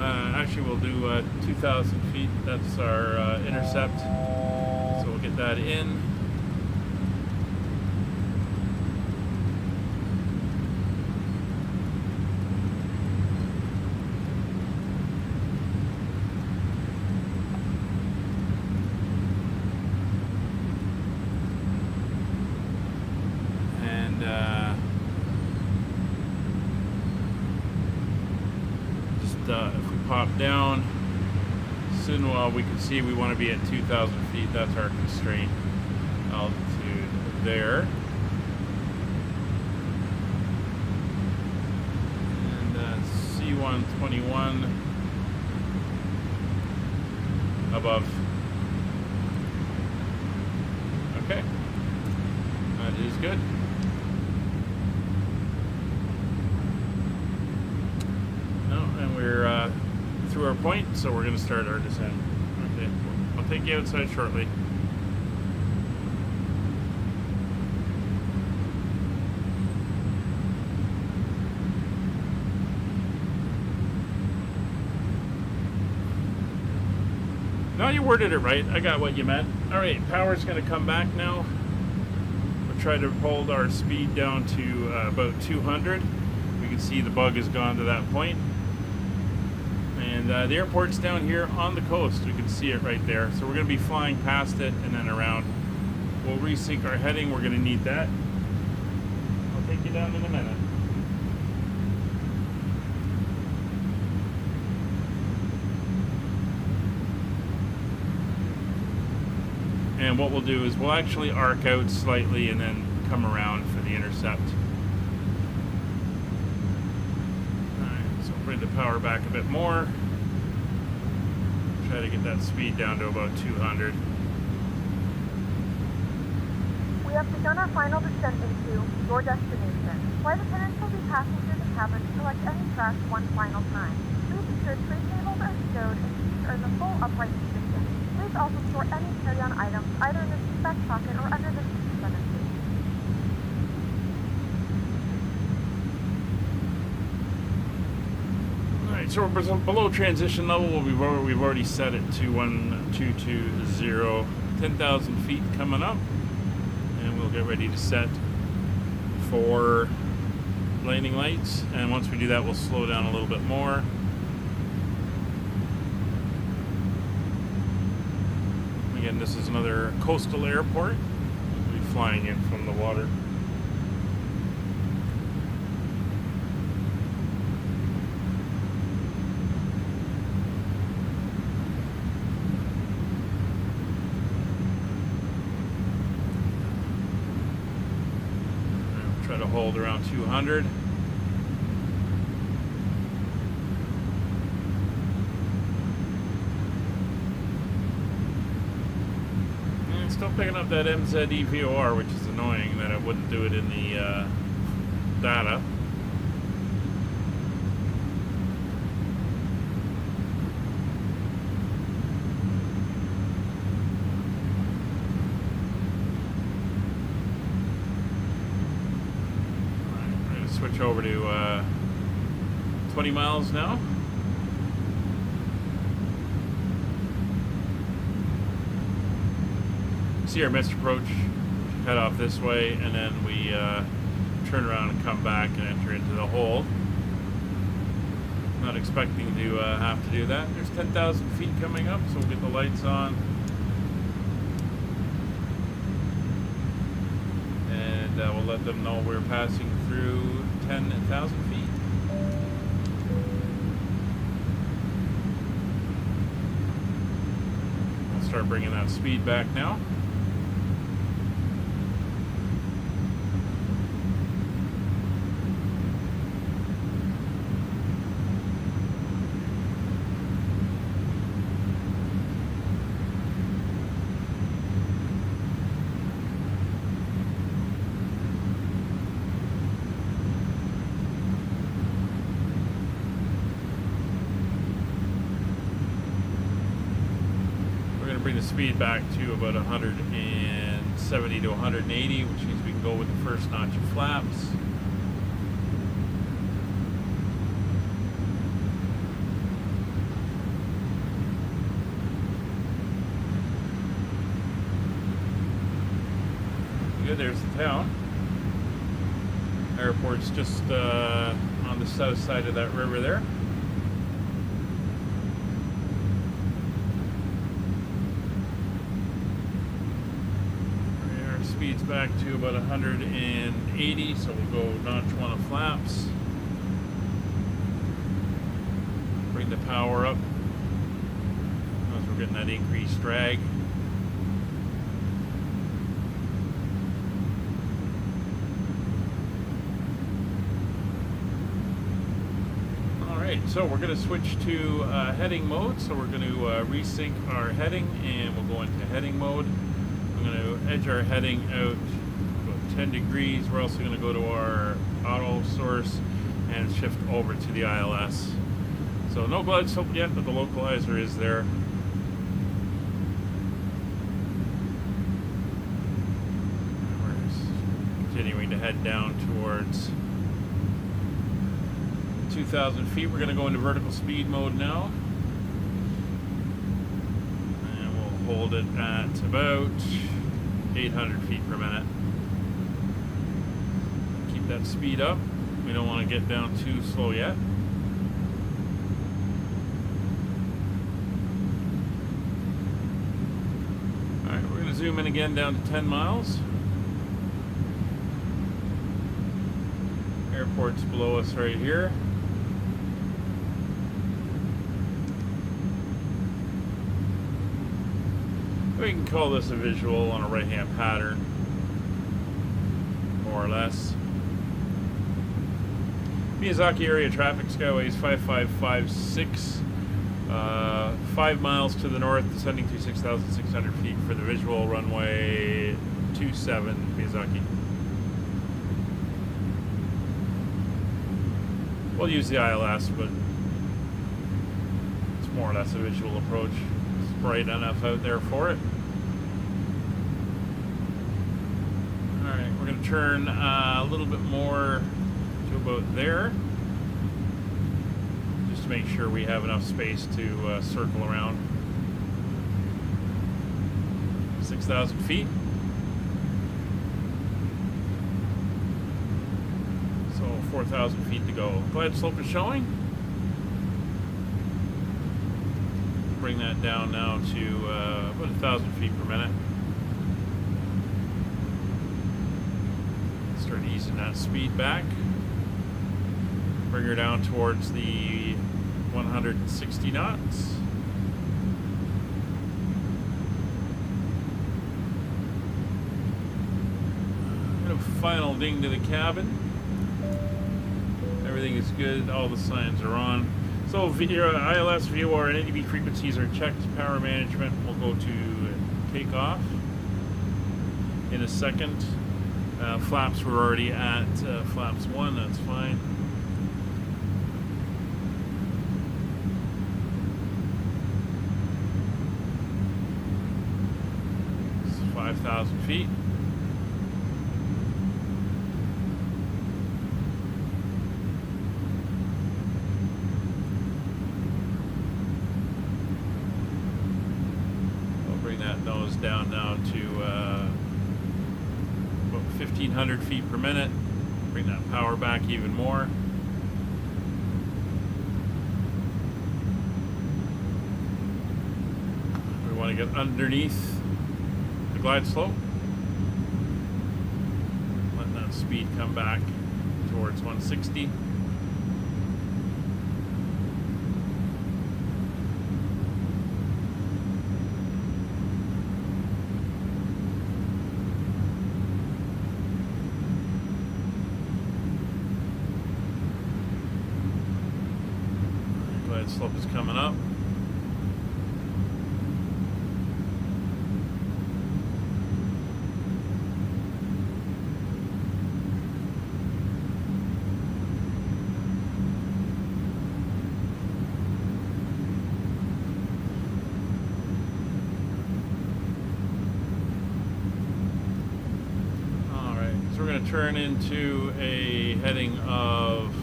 Actually, we'll do 2,000 feet. That's our intercept. So we'll get that in. If we pop down, soon we can see we want to be at 2,000 feet. That's our constraint altitude there. And C121 above. Okay, that is good. We're through our point, so we're going to start our descent. Okay, I'll take you outside shortly. No, you worded it right. I got what you meant. Alright, power's going to come back now. We'll try to hold our speed down to about 200. We can see the bug has gone to that point. And the airport's down here on the coast. We can see it right there. So we're going to be flying past it and then around. We'll resync our heading. We're going to need that. I'll take you down in a minute. And what we'll do is we'll actually arc out slightly and then come around for the intercept. Alright, so bring the power back a bit more. Try to get that speed down to about 200. We have begun our final descent into your destination. Flight attendants will be passing through the cabin to collect any trash one final time. Please ensure tray tables are stowed and seats are in the full upright position. Please also store any carry-on items either in the seat back pocket or under the seat center seat. So we're below transition level. We've already set it to 1220, 10,000 feet coming up, and we'll get ready to set for landing lights. And once we do that, we'll slow down a little bit more. Again, this is another coastal airport. We'll be flying in from the water. Try to hold around 200. Still picking up that MZEVOR, which is annoying that it wouldn't do it in the data. Alright, we're going to switch over to 20 miles now. See our mist approach, head off this way, and then we turn around and come back and enter into the hole. Not expecting to have to do that. There's 10,000 feet coming up, so we'll get the lights on. And we'll let them know we're passing through 10,000 feet. We'll start bringing that speed back now. Bring the speed back to about 170 to 180, which means we can go with the first notch of flaps. Good, there's the town. Airport's just on the south side of that river there. Speed's back to about 180, so we'll go notch one of flaps. Bring the power up as we're getting that increased drag. Alright, so we're going to switch to heading mode. So we're going to resync our heading and we'll go into heading mode. I'm going to edge our heading out about 10 degrees. We're also going to go to our auto source and shift over to the ILS. So no glide slope yet, but the localizer is there. We're continuing to head down towards 2,000 feet. We're going to go into vertical speed mode now. Hold it at about 800 feet per minute. Keep that speed up. We don't want to get down too slow yet. Alright, we're going to zoom in again down to 10 miles. Airport's below us right here. We can call this a visual on a right-hand pattern, more or less. Miyazaki area traffic, Skyways 5556, 5 miles to the north, descending through 6,600 feet for the visual, runway 27, Miyazaki. We'll use the ILS, but it's more or less a visual approach. It's bright enough out there for it. Alright, we're going to turn a little bit more to about there, just to make sure we have enough space to circle around. 6,000 feet. So 4,000 feet to go. Glide slope is showing. bring that down now to about 1,000 feet per minute. Start easing that speed back. Bring her down towards the 160 knots. And a final ding to the cabin. Everything is good. All the signs are on. So your ILS, VOR, and NDB frequencies are checked. Power management will go to takeoff in a second. Flaps were already at flaps 1. That's fine. It's 5,000 feet. Nose down now to about 1,500 feet per minute. Bring that power back even more. We want to get underneath the glide slope. Let that speed come back towards 160. Slope is coming up. All right, so we're going to turn into a heading of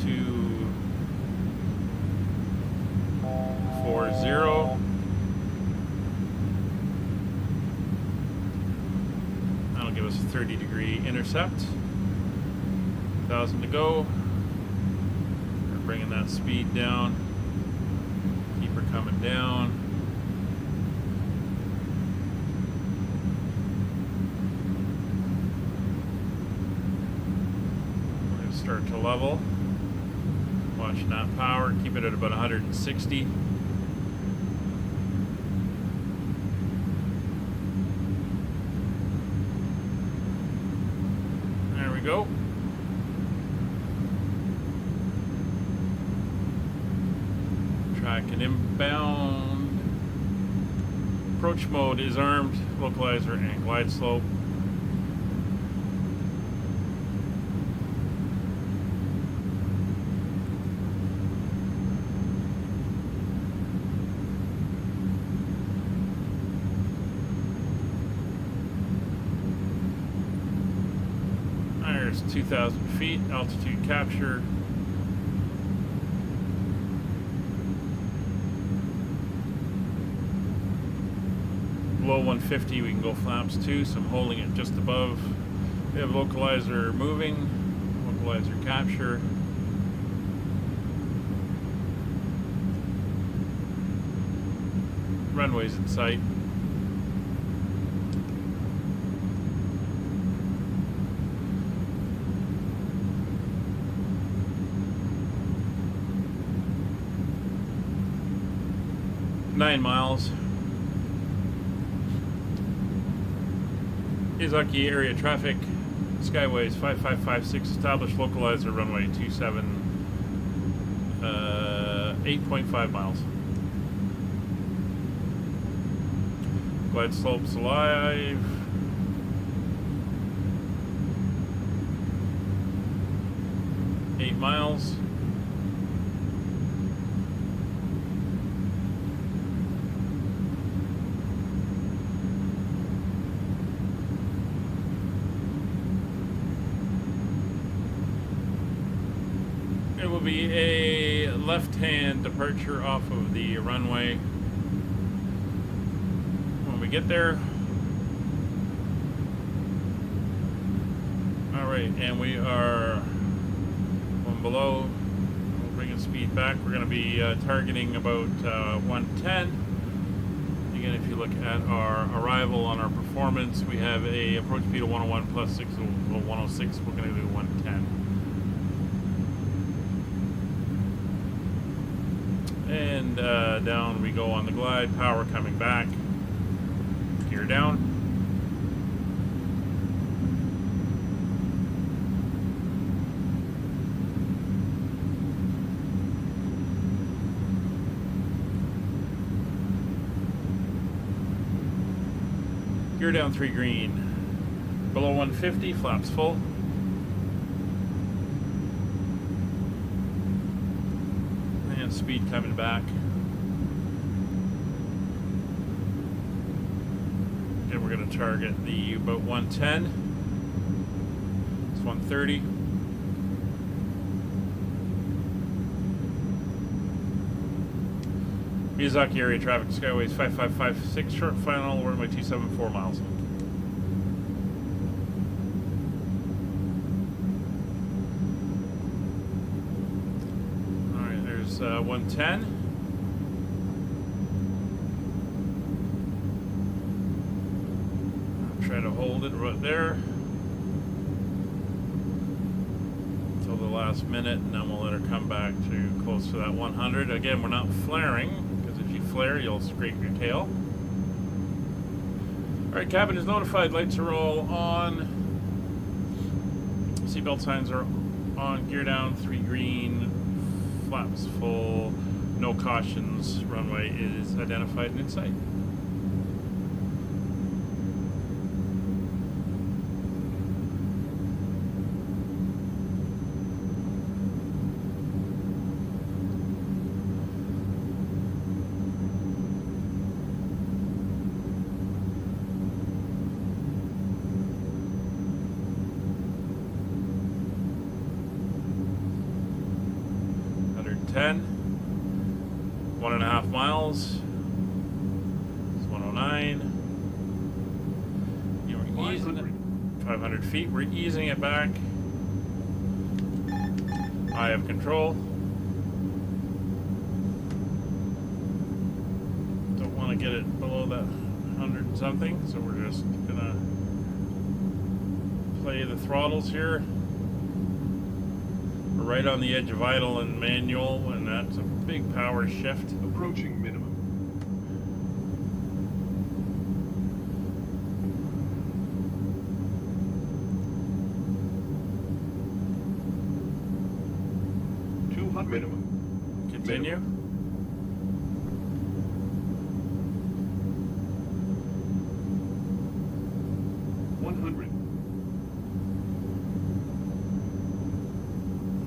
240. That'll give us a 30-degree intercept. 1,000 to go. We're bringing that speed down. Keep her coming down. We're going to start to level. Watching that power, keep it at about 160. There we go. Track and inbound. Approach mode is armed, localizer and glide slope. There's 2,000 feet, altitude capture. Below 150 we can go flaps 2, so I'm holding it just above. We have localizer moving, localizer capture. Runway's in sight. Nine miles. Miyazaki area traffic. Skyways 5556. Established localizer runway 27. 8.5 miles. Glide slopes alive. Eight miles. It will be a left-hand departure off of the runway when we get there. All right, and we are one below. We'll bringing speed back. We're going to be targeting about 110. Again, if you look at our arrival on our performance, we have a approach speed of 101 plus 6, so 106. We're going to do 110. And down we go on the glide. Power coming back. Gear down. Gear down 3 green. Below 150, flaps full. And speed coming back. And we're going to target the about 110. It's 130. Miyazaki area traffic, Skyways 5556, short final, runway 274 miles. Alright, there's 110. I'll try to hold it right there until the last minute, and then we'll let her come back to close to that 100. Again, we're not flaring. Flare, you'll scrape your tail. Alright, cabin is notified, lights are all on. Seatbelt signs are on, gear down, 3 green, flaps full, no cautions, runway is identified and in sight. One and a half miles. It's 109. We're easing it. 500 feet. We're easing it back. I have control. Don't want to get it below that 100 and something, so we're just gonna play the throttles here. We're right on the edge of idle and manual, and that's a big power shift. Approaching minimum. Minimum. Continue. Minimum. 100.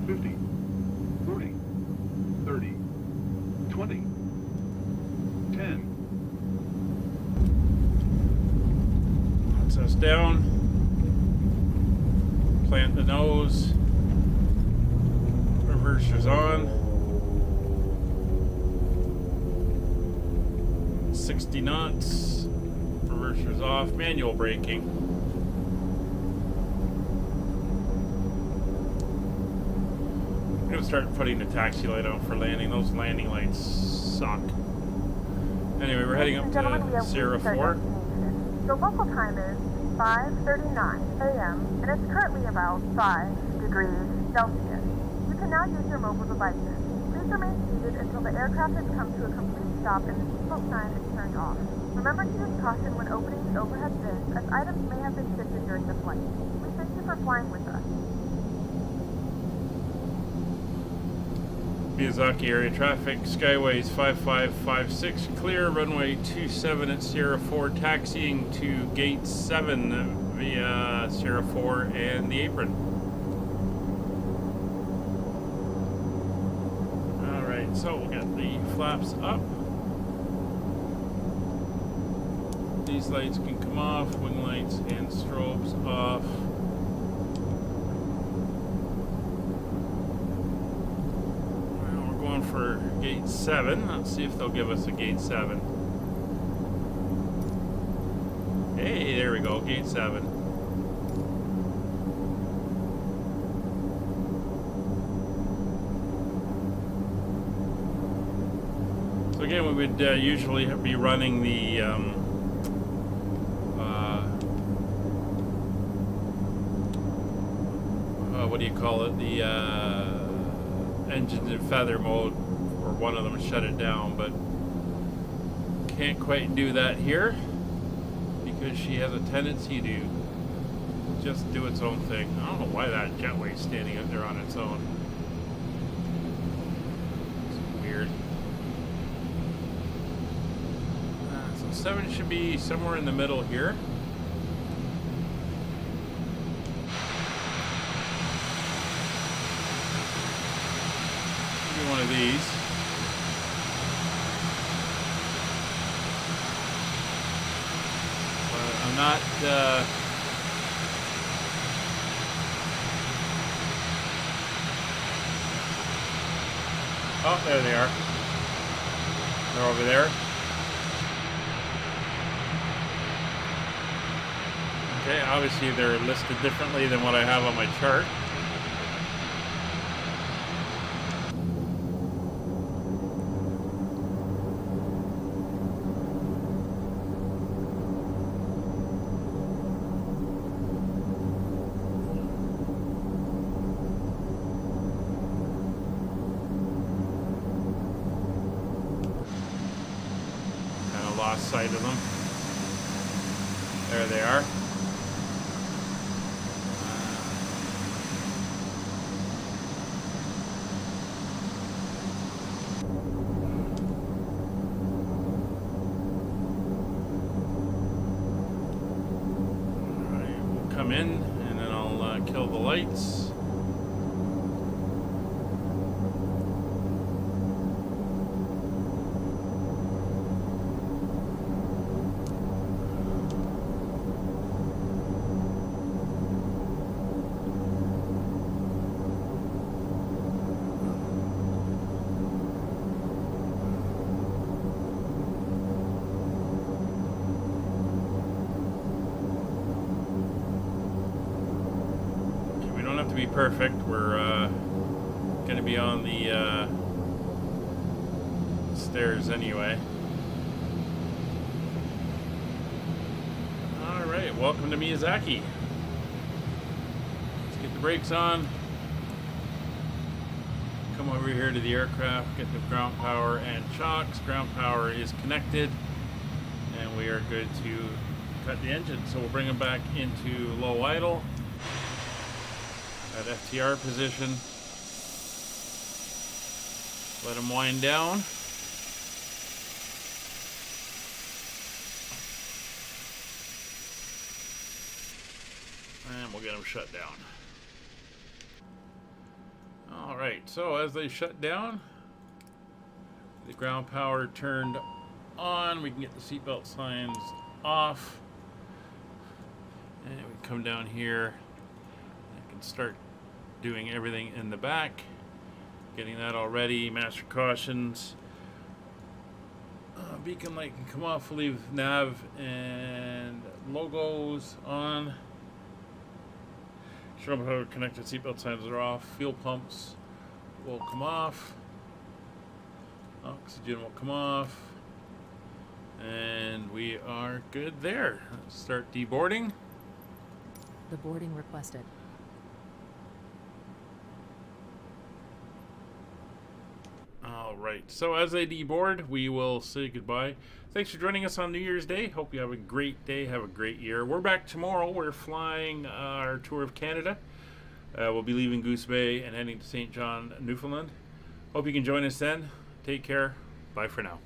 50. 40. 30. 20. 10. Puts us down. Plant the nose. Reversers on. 60 knots. Reversers off. Manual braking. I'm gonna start putting the taxi light on for landing. Those landing lights suck. Anyway, we're heading up to Sierra 4. The local time is 5:39 a.m. and it's currently about 5 degrees Celsius. You can now use your mobile devices. Please remain seated until the aircraft has come to a complete stop and the seatbelt sign is turned off. Remember to use caution when opening the overhead bins, as items may have been shifted during the flight. We thank you for flying with us. Miyazaki area traffic, Skyways 5556, clear, runway 27 at Sierra 4, taxiing to gate 7 via Sierra 4 and the apron. Alright, so we'll get the flaps up. These lights can come off, wing lights and strobes off. For gate 7. Let's see if they'll give us a gate 7. Hey, there we go, gate 7. again, we would usually be running the what do you call it? The engines in feather mode, or one of them shut it down, but can't quite do that here because she has a tendency to just do its own thing. I don't know why that jetway's standing out there on its own. It's weird. So 7 should be somewhere in the middle here. Maybe one of these. But I'm not oh, there they are. They're over there. Okay, obviously they're listed differently than what I have on my chart. Lost sight of them. There they are. Alright, we'll come in and then I'll kill the lights. To be perfect, we're going to be on the stairs anyway. Alright, welcome to Miyazaki. Let's get the brakes on. Come over here to the aircraft, get the ground power and chocks. Ground power is connected, and we are good to cut the engine. So we'll bring them back into low idle. At FTR position. Let them wind down. And we'll get them shut down. Alright, so as they shut down, the ground power turned on. We can get the seatbelt signs off. And we come down here. I can start doing everything in the back, getting that all ready. Master cautions, beacon light can come off. We'll leave nav and logos on. Strobe power connected, seatbelt signs are off. Fuel pumps will come off. Oxygen will come off, and we are good there. Let's start deboarding. The boarding requested. Alright, so as they deboard, we will say goodbye. Thanks for joining us on New Year's Day. Hope you have a great day, have a great year. We're back tomorrow. We're flying our tour of Canada. We'll be leaving Goose Bay and heading to St. John, Newfoundland. Hope you can join us then. Take care. Bye for now.